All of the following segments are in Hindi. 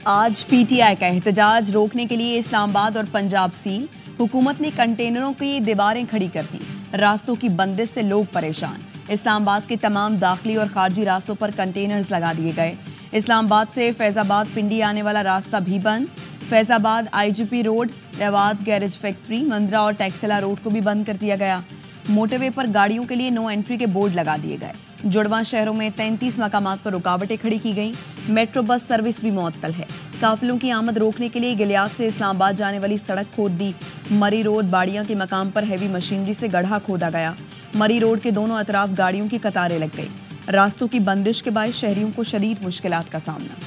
आज पीटीआई का एहतजाज रोकने के लिए इस्लामाबाद और पंजाब सील। हुकूमत ने कंटेनरों की दीवारें खड़ी कर दी। रास्तों की बंदिश से लोग परेशान। इस्लामाबाद के तमाम दाखिली और खारजी रास्तों पर कंटेनर्स लगा दिए गए। इस्लामाबाद से फैजाबाद पिंडी आने वाला रास्ता भी बंद। Faizabad IGP road, Rawat garage factory, Mandra और टैक्सिला रोड को भी बंद कर दिया गया। मोटरवे पर गाड़ियों के लिए नो एंट्री के बोर्ड लगा दिए गए। जुड़वा शहरों में 33 मकामात पर रुकावटें खड़ी की गईं। मेट्रो बस सर्विस भी मुअत्तल है। काफिलों की आमद रोकने के लिए गिलियाद से इस्लामाबाद जाने वाली सड़क खोद दी। मरी रोड बाड़ियां के मकाम पर हैवी मशीनरी से गड्ढा खोदा गया। मरी रोड के दोनों अतराफ गाड़ियों की कतारें लग गई। रास्तों की बंदिश के बायस शहरियों को शदीद मुश्किलात का सामना।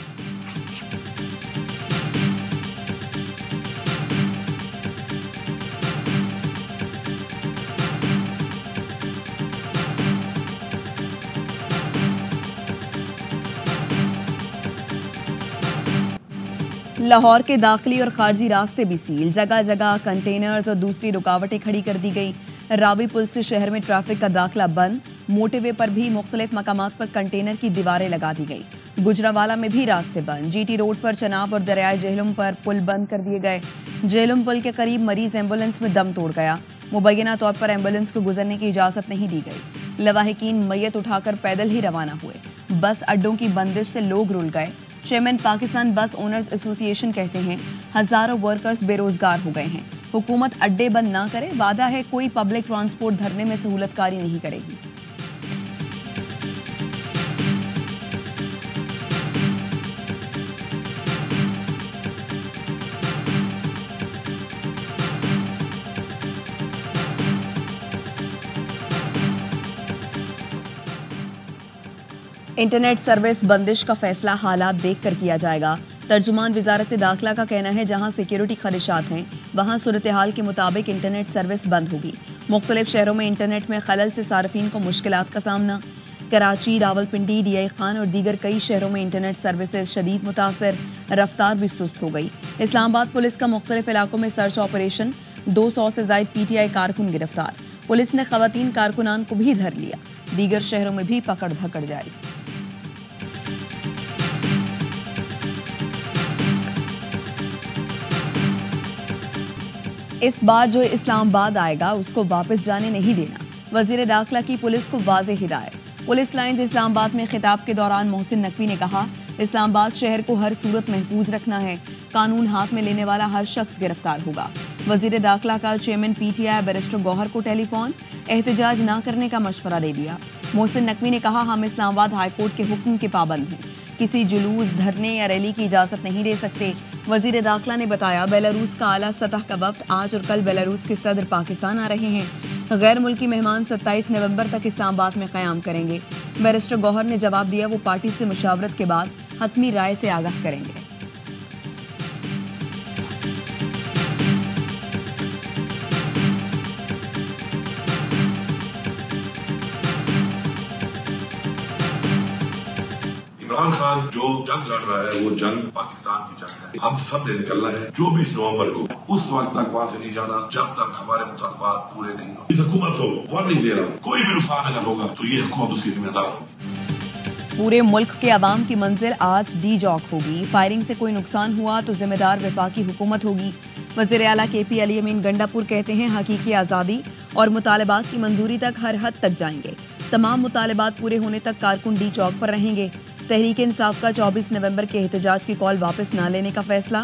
लाहौर के दाखिली और खारजी रास्ते भी सील। जगह जगह कंटेनर्स और दूसरी रुकावटें खड़ी कर दी गई। रावी पुल से शहर में ट्रैफिक का दाखिला बंद। मोटरवे पर भी मुख्तलिफ मकामात पर कंटेनर की दीवारें लगा दी गई। गुजरावाला में भी रास्ते बंद। जीटी रोड पर चनाब और दरियाए जेहलुम पर पुल बंद कर दिए गए। जेहलुम पुल के करीब मरीज एम्बुलेंस में दम तोड़ गया। मुबैना तौर पर एम्बुलेंस को गुजरने की इजाजत नहीं दी गई। लवाहिकीन मैयत उठाकर पैदल ही रवाना हुए। बस अड्डों की बंदिश से लोग रुल गए। चेयरमैन पाकिस्तान बस ओनर्स एसोसिएशन कहते हैं हजारों वर्कर्स बेरोजगार हो गए हैं। हुकूमत अड्डे बंद ना करे, वादा है कोई पब्लिक ट्रांसपोर्ट धरने में सहूलतकारी नहीं करेगी। इंटरनेट सर्विस बंदिश का फैसला हालात देखकर किया जाएगा। तर्जुमान वजारत दाखिला का कहना है जहां सिक्योरिटी खदशात हैं वहां सूरत हाल के मुताबिक इंटरनेट सर्विस बंद होगी। मुख्तलिफ शहरों में इंटरनेट में खलल से सार्फिन को मुश्किलात का सामना। कराची, रावलपिंडी, डीआई खान और दीगर कई शहरों में इंटरनेट सर्विसेज शदीद मुतासर, रफ्तार भी सुस्त हो गई। इस्लामाबाद पुलिस का मुख्तलिफ इलाकों में सर्च ऑपरेशन। 200 से जायद पीटीआई कारकुन गिरफ्तार। पुलिस ने खवातीन कारकुनान को भी धर लिया। दीगर शहरों में भी पकड़ धकड़ जारी। इस बार जो इस्लामाबाद आएगा उसको वापस जाने नहीं देना। वजीर दाखिला की पुलिस को वाज़ेह हिदायत। पुलिस लाइन्स इस्लामाबाद में खिताब के दौरान मोहसिन नकवी ने कहा, इस्लामाबाद शहर को हर सूरत महफूज रखना है। कानून हाथ में लेने वाला हर शख्स गिरफ्तार होगा। वजीर दाखिला का चेयरमैन पीटीआई बैरिस्टर गौहर को टेलीफोन। एहतजाज न करने का मशवरा दे दिया। मोहसिन नकवी ने कहा, हम इस्लामाबाद हाईकोर्ट के हुक्म के पाबंद हैं। किसी जुलूस, धरने या रैली की इजाजत नहीं दे सकते। वजीर दाखिला ने बताया, बेलारूस का आला सतह का वक्त आज और कल बेलारूस के सदर पाकिस्तान आ रहे हैं। गैर मुल्की मेहमान 27 नवंबर तक इस्लामाबाद में क़याम करेंगे। बैरिस्टर गौहर ने जवाब दिया, वो पार्टी से मुशावरत के बाद हतमी राय से आगाह करेंगे। इमरान खान जो जंग लड़ रहा है वो जंग पाकिस्तान की जंग है। हम सब ने निकलना है 24 नवंबर को। उस वक्त तक वहां से नहीं जाना जब तक हमारे मुतालबात पूरे नहीं हो। इस हुकूमत को वार्निंग दे रहा हूँ, कोई भी नुकसान अगर होगा तो ये हुकूमत उसकी जिम्मेदार होगी। पूरे मुल्क के अवाम की मंजिल आज डी जॉक होगी। फायरिंग से कोई नुकसान हुआ तो जिम्मेदार वफाकी हुकूमत होगी। वज़ीर आला केपी अली अमीन गंडापुर कहते हैं, हकीकी आज़ादी और मुतालबात की मंजूरी तक हर हद तक जाएंगे। तमाम मुतालबात पूरे होने तक कारकुन डी चौक पर रहेंगे। तहरीक इंसाफ का 24 नवंबर के एहतजाज की कॉल वापस न लेने का फैसला।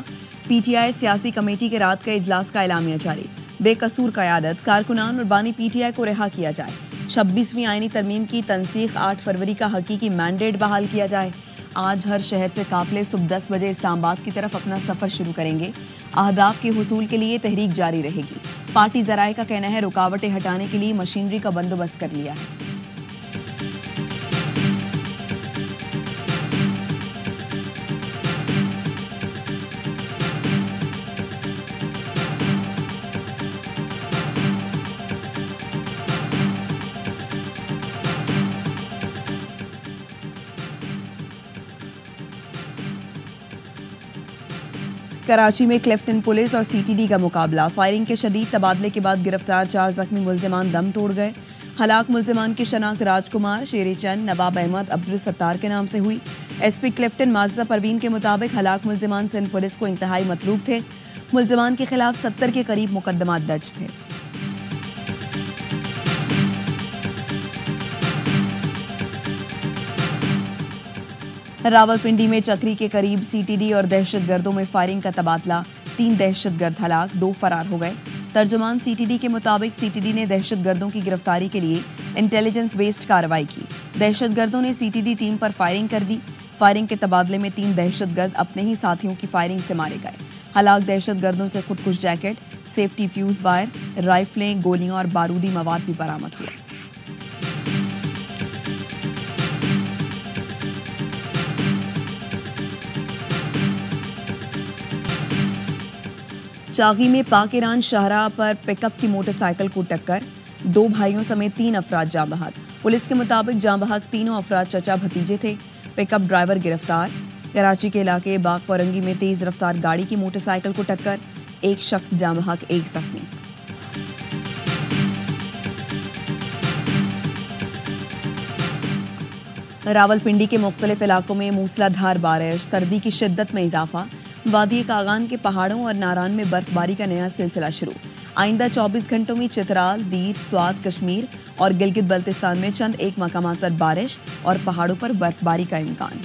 पीटीआई सियासी कमेटी के रात का इजलास का एलामिया जारी। बेकसूर क़यादत, कारकुनान और बानी पीटीआई को रिहा किया जाए। 26वीं आईनी तरमीम की तनसीख 8 फरवरी का हकीकी मैंडेट बहाल किया जाए। आज हर शहर से काफिले सुबह 10 बजे इस्लामाबाद की तरफ अपना सफर शुरू करेंगे। अहदाफ के हुसूल के लिए तहरीक जारी रहेगी। पार्टी जराए का कहना है, रुकावटें हटाने के लिए मशीनरी का बंदोबस्त कर लिया है। कराची में क्लिफ्टन पुलिस और सीटीडी का मुकाबला। फायरिंग के शदीद तबादले के बाद गिरफ्तार 4 जख्मी मुल्जिमान दम तोड़ गए। हलाक मुल्जिमान की शनाख्त राजकुमार, शेरी चंद, नवाब अहमद, अब्दुल सत्तार के नाम से हुई। एसपी क्लिफ्टन माजिदा परवीन के मुताबिक हलाक मुल्जिमान सिंध पुलिस को इंतहाई मतलूब थे। मुल्जिमान के खिलाफ 70 के करीब मुकदमात दर्ज थे। रावलपिंडी में चक्री के करीब सीटीडी और दहशतगर्दों में फायरिंग का तबादला, 3 दहशतगर्द हलाक, 2 फरार हो गए। तर्जुमान सीटीडी के मुताबिक सीटीडी ने दहशतगर्दों की गिरफ्तारी के लिए इंटेलिजेंस बेस्ड कार्रवाई की। दहशतगर्दों ने सीटीडी टीम पर फायरिंग कर दी। फायरिंग के तबादले में 3 दहशतगर्द अपने ही साथियों की फायरिंग से मारे गए। हलाक दहशतगर्दों से खुदकुश जैकेट, सेफ्टी फ्यूज वायर, राइफलें, गोलियां और बारूदी मवाद भी बरामद हुए। चागी में पाक ईरान शाहराह पर पिकअप की मोटरसाइकिल को टक्कर, 2 भाइयों समेत 3 अफराद जाँ बहक। पुलिस के मुताबिक जाँ बहक तीनों अफराद चचा भतीजे थे। पिकअप ड्राइवर गिरफ्तार। कराची के इलाके बागपरंगी में तेज रफ्तार गाड़ी की मोटरसाइकिल को टक्कर, 1 शख्स जाँ बहक, 1 जख्मी। रावलपिंडी के मुख्तलिफ इलाकों में मूसलाधार बारिश, सर्दी की शिद्दत में इजाफा। वादी कागान के पहाड़ों और नारान में बर्फबारी का नया सिलसिला शुरू। आइंदा 24 घंटों में चित्राल, दीर, स्वात, कश्मीर और गिलगित बल्तिस्तान में चंद एक मकामात पर बारिश और पहाड़ों पर बर्फबारी का इम्कान।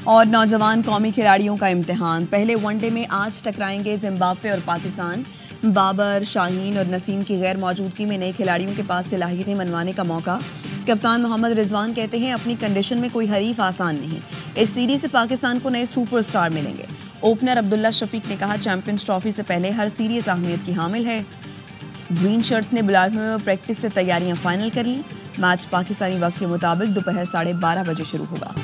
और नौजवान कौमी खिलाड़ियों का इम्तिहान। पहले वनडे में आज टकराएंगे जिम्बाब्वे और पाकिस्तान। बाबर, शाहीन और नसीम की गैर मौजूदगी में नए खिलाड़ियों के पास सलाहियतें मनवाने का मौका। कप्तान मोहम्मद रिजवान कहते हैं अपनी कंडीशन में कोई हरीफ आसान नहीं। इस सीरीज से पाकिस्तान को नए सुपरस्टार मिलेंगे। ओपनर अब्दुल्ला शफीक ने कहा चैंपियंस ट्रॉफी से पहले हर सीरीज अहमियत की हामिल है। ग्रीन शर्ट्स ने बुलाडमे में प्रैक्टिस से तैयारियां फाइनल कर ली। मैच पाकिस्तानी वक्त के मुताबिक दोपहर 12:30 बजे शुरू होगा।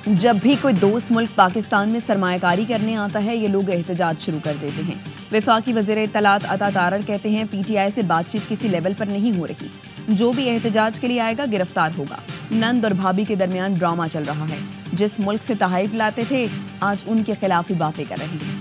जब भी कोई दोस्त मुल्क पाकिस्तान में सरमायाकारी करने आता है ये लोग एहतजाज शुरू कर देते हैं। वफाकी वज़ीर इत्तलात अता तारड़ कहते हैं पीटीआई से बातचीत किसी लेवल पर नहीं हो रही। जो भी एहतजाज के लिए आएगा गिरफ्तार होगा। नंद और भाभी के दरमियान ड्रामा चल रहा है। जिस मुल्क से तहाइफ लाते थे आज उनके खिलाफ ही बातें कर रहे हैं।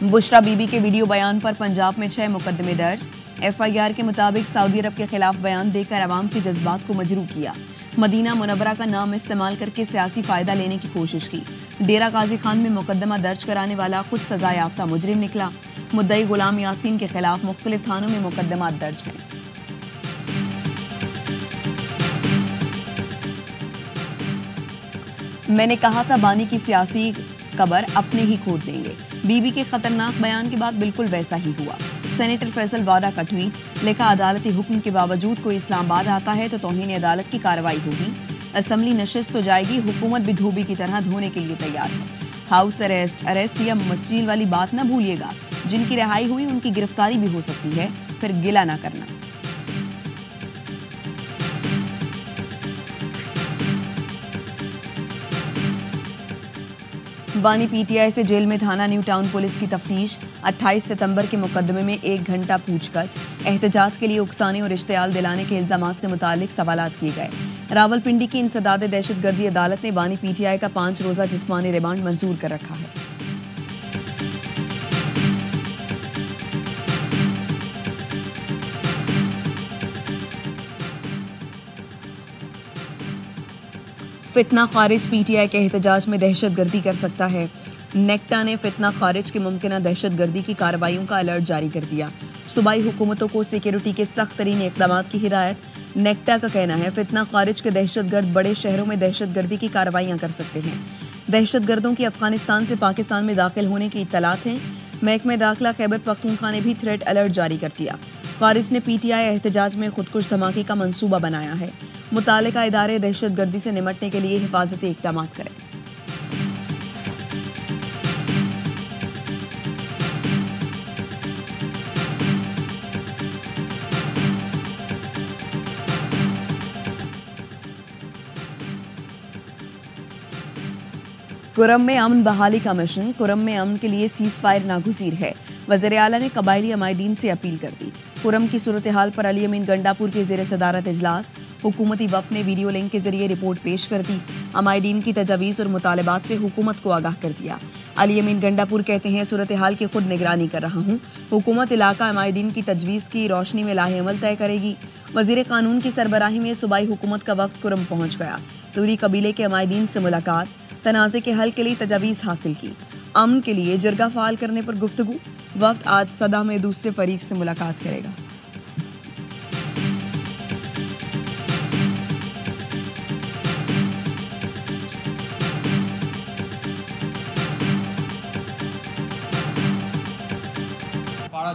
बुशरा बीबी के वीडियो बयान पर पंजाब में 6 मुकदमे दर्ज। एफआईआर के मुताबिक सऊदी अरब के खिलाफ बयान देकर अवाम के जज्बात को मजरू किया। मदीना मुनव्वरा का नाम इस्तेमाल करके सियासी फायदा लेने की कोशिश की। डेरा गाजी खान में मुकदमा दर्ज कराने वाला खुद सजा याफ्ता मुजरिम निकला। मुद्दई गुलाम यासीन के खिलाफ मुख्तलिफ थानों में मुकदमा दर्ज हैं। मैंने कहा था बानी की सियासी कबर अपने ही खोद देंगे। बीबी के खतरनाक बयान के बाद बिल्कुल वैसा ही हुआ। सेनेटर फैसल वादा का ट्वीट लिखा अदालती हुक्म के बावजूद कोई इस्लामाबाद आता है तो तौहीन अदालत की कार्रवाई होगी। असम्बली नशिस्त तो जाएगी, हुकूमत भी धोबी की तरह धोने के लिए तैयार है। हाउस अरेस्ट या मचील वाली बात ना भूलिएगा। जिनकी रिहाई हुई उनकी गिरफ्तारी भी हो सकती है, फिर गिला ना करना। बानी पीटीआई से जेल में थाना न्यू टाउन पुलिस की तफ्तीश। 28 सितंबर के मुकदमे में 1 घंटा पूछताछ। एहतजाज के लिए उकसाने और इश्तियाल दिलाने के इल्जामात से मुतालिक सवालात किए गए। रावलपिंडी की इंसदाद दहशतगर्दी अदालत ने बानी पीटीआई का 5 रोजा जिस्मानी रिमांड मंजूर कर रखा है। फितना खारिज पीटीआई के एहतजाज में दहशतगर्दी कर सकता है। नेक्टा ने फितना खारिज की मुमकिना दहशतगर्दी की कार्रवाइयों का अलर्ट जारी कर दिया। सूबाई हुकूमतों को सिक्योरिटी के सख्त तरीन इक़दामात की हिदायत। नेक्टा का कहना है फितना खारिज के दहशतगर्द बड़े शहरों में दहशतगर्दी की कार्रवाइयां कर सकते हैं। दहशतगर्दों की अफगानिस्तान से पाकिस्तान में दाखिल होने की इत्तलात हैं। महकमे दाखिला खैबर पख्तूनख्वा ने भी थ्रेड अलर्ट जारी कर दिया। खारिज ने पीटीआई एहतजाज में खुदकुश धमाके का मंसूबा बनाया है। मुतालिका इदारे दहशतगर्दी से निमटने के लिए हिफाजती इक़दाम करें। कुरम में अमन बहाली का मिशन। कुरम में अमन के लिए सीज फायर नागुज़ीर है। वज़ीर आला ने कबायली अमायदीन से अपील कर दी। कुरम की सूरत हाल पर अली अमीन गंडापुर के ज़ेर सदारत इजलास। हुकूमती वफ़द ने वीडियो लिंक के जरिए रिपोर्ट पेश कर दी। अमायदीन की तजावीज़ और मुतालबात से हुकूमत को आगाह कर दिया। अली अमीन गंडापुर कहते हैं, सूरत हाल की खुद निगरानी कर रहा हूँ। हुकूमत इलाका अमायदीन की तजवीज़ की रोशनी में लाहेअमल तय करेगी। वज़ीर कानून की सरबराही में सूबाई हुकूमत का वफ़द कुरम पहुँच गया। तूरी कबीले के अमायदीन से मुलाकात, तनाज़े के हल के लिए तजावीज़ हासिल की। अमन के लिए जरगा फ़ाल करने पर गुफ्तगू। वफ़द आज सदा में दूसरे फरीक से मुलाकात करेगा।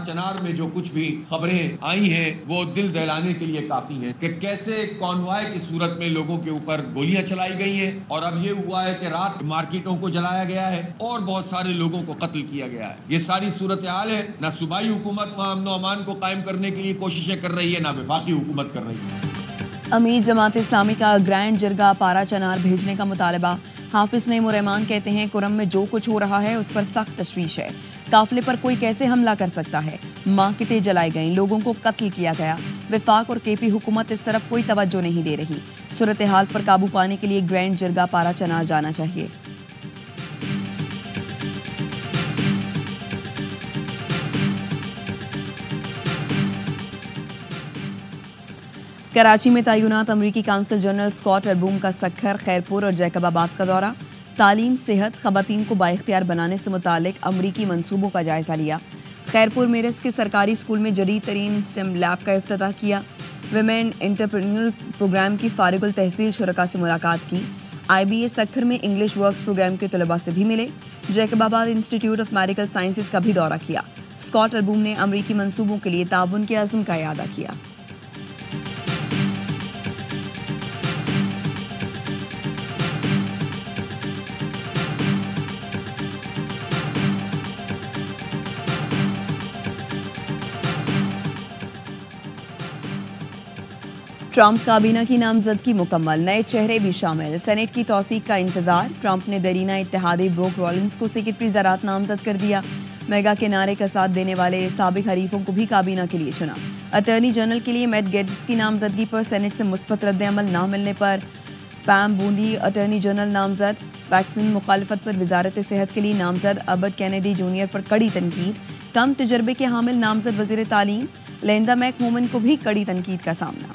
चनार में जो कुछ भी खबरें आई हैं वो दिल दहलाने के लिए काफी हैं कि कैसे कॉन्वॉय की सूरत में लोगों के ऊपर गोलियां चलाई गई हैं और अब ये हुआ है कि रात मार्केटों को जलाया गया है और बहुत सारे लोगों को कत्ल किया गया है। ये सारी सूरत हाल है। ना सूबाई हुकूमत वहाँ अमन अमान को कायम करने के लिए कोशिशें कर रही है, ना वफाकी हुकूमत कर रही है। अमीर जमात इस्लामी का ग्रैंड जरगा पारा चनार भेजने का मुतालबा। हाफिज नईम उर रहमान कहते हैं, कुरम में जो कुछ हो रहा है उस पर सख्त तशवीश है। काफिले पर कोई कैसे हमला कर सकता है? मार्केटें जलाई गईं, लोगों को कत्ल किया गया। वफाक और केपी हुकूमत इस तरफ कोई तवज्जो नहीं दे रही। सूरत हाल पर काबू पाने के लिए ग्रैंड जरगा पारा चनार जाना चाहिए। कराची में तैनात अमरीकी काउंसिल जनरल स्कॉट अरबूम का सक्खर, खैरपुर और जैकबाबाद का दौरा। तालीम, सेहत, खवातीन को बाइख्तियार बनाने से मुतालिक अमरीकी मंसूबों का जायजा लिया। खैरपुर मेरस के सरकारी स्कूल में जदीद तरीन स्टेम लैब का इफ्तिताह किया। विमेन एंटरप्रेन्योर प्रोग्राम की फारिगुल तहसील शुरका से मुलाकात की। IBA सक्खर में इंग्लिश वर्क्स प्रोग्राम के तलबा से भी मिले। Jacobabad institute of medical sciences का भी दौरा किया। स्कॉट अरबूम ने अमरीकी मंसूबों के लिए ताउन के अज़्म का इयादा किया। ट्रंप काबीना की नामजदगी मुकम्मल, नए चेहरे भी शामिल। सेनेट की तौसीक का इंतजार। ट्रंप ने दरीना इत्तेहादी ब्रोक रॉलिंस को सेक्रेटरी ज़राअत नामजद कर दिया। मेगा के नारे का साथ देने वाले साबिक हरीफों को भी काबीना के लिए चुना। अटॉर्नी जनरल के लिए मैट गेट्स की नामजदगी पर सेनेट से मुस्बत रद्द-ए-अमल न मिलने पर पैम बूंदी अटॉर्नी जनरल नामजद। वैक्सीन मुखालफत पर वजारत सेहत के लिए नामजद अबर्ट कैनेडी जूनियर पर कड़ी तनकीद। कम तजर्बे के हामिल नामजद वजीर तालीम लेंदा मैक मोमिन को भी कड़ी तनकीद का सामना।